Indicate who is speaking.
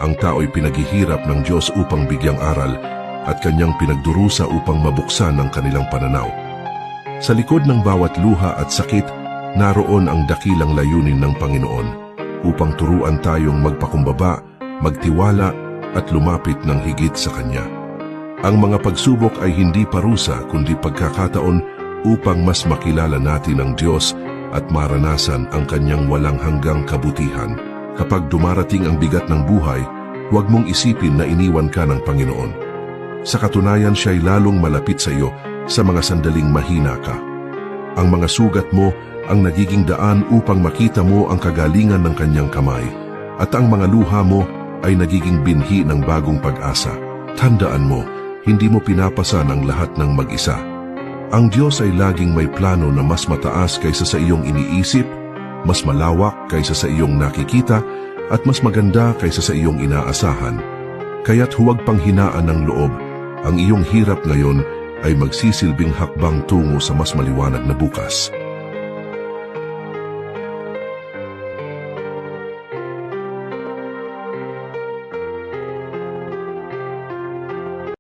Speaker 1: Ang tao'y pinaghihirap ng Diyos upang bigyang aral at kanyang pinagdurusa upang mabuksan ang kanilang pananaw. Sa likod ng bawat luha at sakit, naroon ang dakilang layunin ng Panginoon upang turuan tayong magpakumbaba, magtiwala at lumapit ng higit sa Kanya. Ang mga pagsubok ay hindi parusa kundi pagkakataon upang mas makilala natin ang Diyos at maranasan ang Kanyang walang hanggang kabutihan. Kapag dumarating ang bigat ng buhay, huwag mong isipin na iniwan ka ng Panginoon. Sa katunayan, siya'y lalong malapit sa iyo sa mga sandaling mahina ka. Ang mga sugat mo ang nagiging daan upang makita mo ang kagalingan ng Kanyang kamay, at ang mga luha mo ay nagiging binhi ng bagong pag-asa. Tandaan mo, hindi mo pinapasan ang lahat ng mag-isa. Ang Diyos ay laging may plano na mas mataas kaysa sa iyong iniisip, mas malawak kaysa sa iyong nakikita, at mas maganda kaysa sa iyong inaasahan. Kaya't huwag panghinaan ng loob. Ang iyong hirap ngayon ay magsisilbing hakbang tungo sa mas maliwanag na bukas.